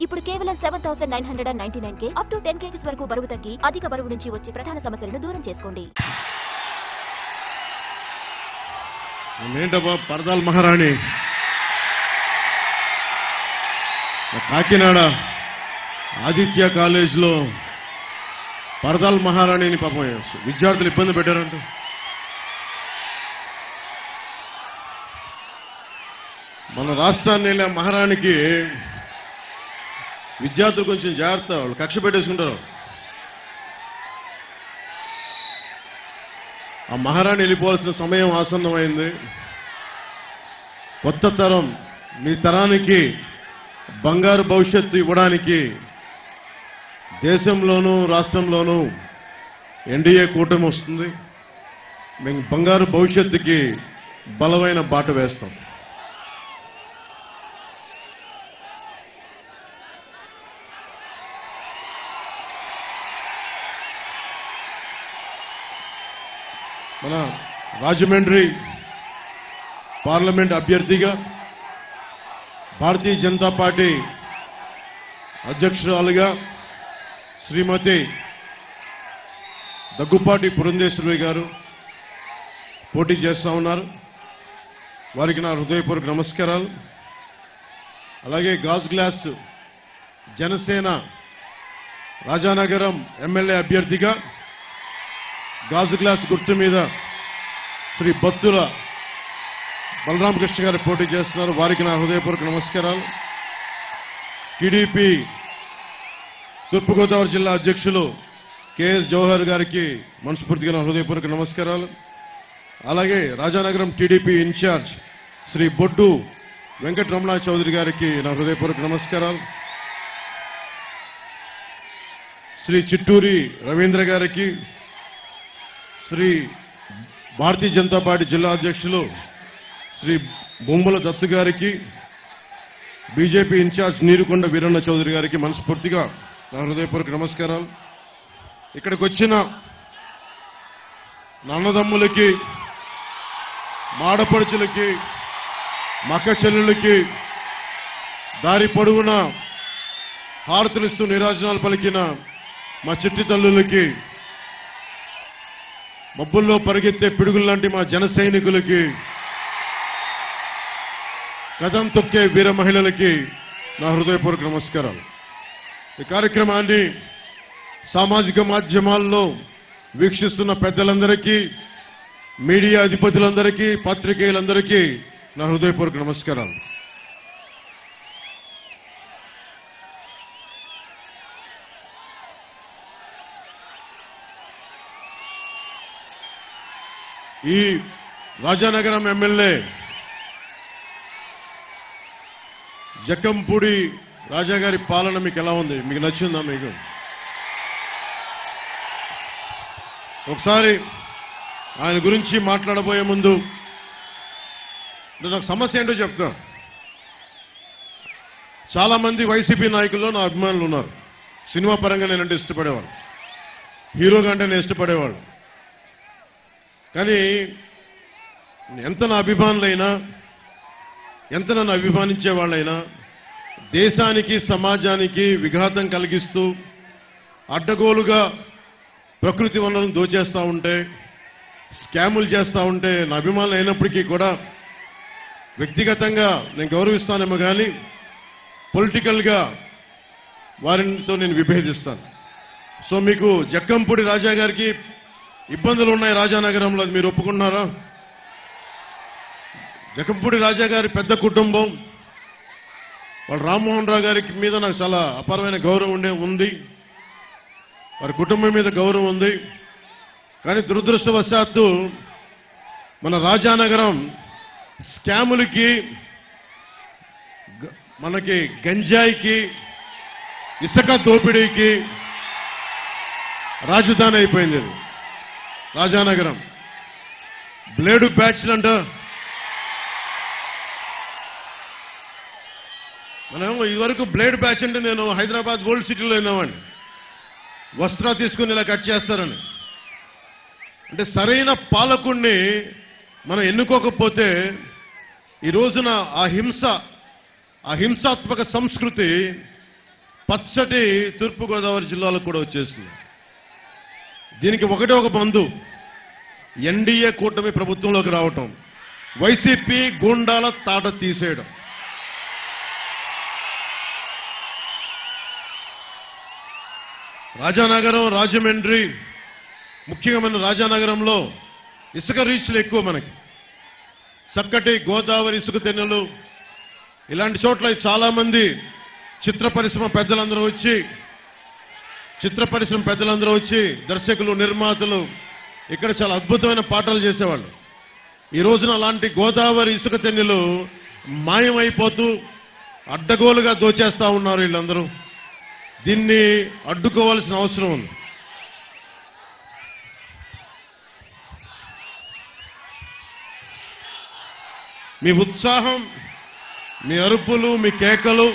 ఇప్పుడు కేవలం 7,999 up to 10 kgs వరకు బరువు తగ్గి అధిక బరువు నుంచి వచ్చే ప్రధాన సమస్యలను దూరం చేసుకోండి. ఏంటబ్బా పరదాల మహారాణి కాకినాడ ఆదిత్య కాలేజ్లో పరదాల మహారాణిని పాపం విద్యార్థులు ఇబ్బంది పెట్టారంట. మన రాష్ట్రాన్ని మహారాణికి విద్యార్థులు కొంచెం జాగ్రత్త, వాళ్ళు కక్ష పెట్టేసుకుంటారు. ఆ మహారాణి వెళ్ళిపోవాల్సిన సమయం ఆసన్నమైంది. కొత్త తరం, మీ తరానికి బంగారు భవిష్యత్తు ఇవ్వడానికి దేశంలోనూ రాష్ట్రంలోనూ ఎన్డీఏ కూటమి వస్తుంది. మేము బంగారు భవిష్యత్తుకి బలమైన బాట వేస్తాం. మన రాజమండ్రి పార్లమెంట్ అభ్యర్థిగా భారతీయ జనతా పార్టీ అధ్యక్షురాలుగా శ్రీమతి దగ్గుపాటి పురంధేశ్వరి గారు పోటీ చేస్తా ఉన్నారు. వారికి నా హృదయపూర్వక నమస్కారాలు. అలాగే గాజు గ్లాస్ జనసేన రాజానగరం ఎమ్మెల్యే అభ్యర్థిగా గాజు గ్లాస్ గుర్తు మీద శ్రీ బత్తుల బలరామకృష్ణ గారు పోటీ చేస్తున్నారు. వారికి నా హృదయపూర్వక నమస్కారాలు. టీడీపీ తూర్పుగోదావరి జిల్లా అధ్యక్షులు కెఎస్ జవహర్ గారికి మనస్ఫూర్తిగా నా హృదయపూర్వక నమస్కారాలు. అలాగే రాజానగరం టీడీపీ ఇన్ఛార్జ్ శ్రీ బొడ్డు వెంకటరమణ చౌదరి గారికి నా హృదయపూర్వక నమస్కారాలు. శ్రీ చిట్టూరి రవీంద్ర గారికి, శ్రీ భారతీయ జనతా పార్టీ జిల్లా అధ్యక్షులు శ్రీ బొమ్మల దత్తు గారికి, బీజేపీ ఇన్ఛార్జ్ నీరుకొండ వీరన్న చౌదరి గారికి మనస్ఫూర్తిగా నా హృదయపూర్వక నమస్కారాలు. ఇక్కడికి వచ్చిన నాన్నదమ్ములకి, మాడపడుచులకి, మక్క చెల్లెళ్ళకి, దారి పొడుగున హారతులిస్తూ నీరాజనాలు పలికిన మా చిట్టి తల్లులకి, మబ్బుల్లో పరిగెత్తే పిడుగుల్లాంటి మా జన సైనికులకి, కదం తొక్కే వీర మహిళలకి నా హృదయపూర్వక నమస్కారాలు. ఈ కార్యక్రమాన్ని సామాజిక మాధ్యమాల్లో వీక్షిస్తున్న పెద్దలందరికీ, మీడియా అధిపతులందరికీ, పాత్రికేయులందరికీ నా హృదయపూర్వక నమస్కారాలు. ఈ రాజానగరం ఎమ్మెల్యే జక్కంపూడి రాజా గారి పాలన మీకు ఎలా ఉంది? మీకు నచ్చిందా? మీకు ఒకసారి ఆయన గురించి మాట్లాడబోయే ముందు నాకు సమస్య ఏంటో చెప్తా. చాలా మంది వైసీపీ నాయకుల్లో నా అభిమానులు ఉన్నారు. సినిమా పరంగా నేనంటే ఇష్టపడేవాడు, హీరోగా అంటే నేను ఇష్టపడేవాడు. కానీ ఎంత నా అభిమానులైనా, ఎంత నన్ను అభిమానించే వాళ్ళైనా దేశానికి సమాజానికి విఘాతం కలిగిస్తూ అడ్డగోలుగా ప్రకృతి వనరులను దోచేస్తూ ఉంటే, స్కాములు చేస్తూ ఉంటే నా అభిమానులు అయినప్పటికీ కూడా వ్యక్తిగతంగా నేను గౌరవిస్తానేమో కానీ పొలిటికల్గా వారితో నేను విభేదిస్తాను. సో మీకు జక్కంపూడి రాజా గారికి ఇబ్బందులు ఉన్నాయి రాజానగరంలో, అది మీరు ఒప్పుకుంటున్నారా? జక్కంపూడి రాజా గారి పెద్ద కుటుంబం, వాళ్ళు రామ్మోహన్ రావు గారికి మీద నాకు చాలా అపారమైన గౌరవం ఉంది. వారి కుటుంబం మీద గౌరవం ఉంది. కానీ దురదృష్టవశాత్తు మన రాజానగరం స్కాములకి, మనకి గంజాయికి, ఇసుక దోపిడీకి రాజధాని అయిపోయింది. రాజానగరం బ్లేడు బ్యాచ్లంట. మనం ఇదివరకు బ్లేడ్ బ్యాచ్ అంటే నేను హైదరాబాద్ ఓల్డ్ సిటీలో విన్నామండి. వస్త్రా తీసుకుని ఇలా కట్ చేస్తారని. అంటే సరైన పాలకుణ్ణి మనం ఎన్నుకోకపోతే ఈ రోజున ఆ హింసాత్మక సంస్కృతి పచ్చటి తూర్పుగోదావరి జిల్లాలో కూడా వచ్చేసింది. దీనికి ఒకటే ఒక బంధు, ఎన్డీఏ కూటమి ప్రభుత్వంలోకి రావటం, వైసీపీ గూండాల తాట తీసేయడం. రాజానగరం, రాజమండ్రి, ముఖ్యంగా మన రాజానగరంలో ఇసుక రీచ్లు ఎక్కువ. మనకి చక్కటి గోదావరి ఇసుక తెన్నెలు, ఇలాంటి చోట్ల చాలా మంది చిత్ర పరిశ్రమ పెద్దలందరూ వచ్చి దర్శకులు, నిర్మాతలు ఇక్కడ చాలా అద్భుతమైన పాటలు చేసేవాళ్ళు. ఈ రోజున అలాంటి గోదావరి ఇసుక తెన్నెలు మాయమైపోతూ అడ్డగోలుగా దోచేస్తా ఉన్నారు వీళ్ళందరూ. దీన్ని అడ్డుకోవాల్సిన అవసరం ఉంది. మీ ఉత్సాహం, మీ అరుపులు, మీ కేకలు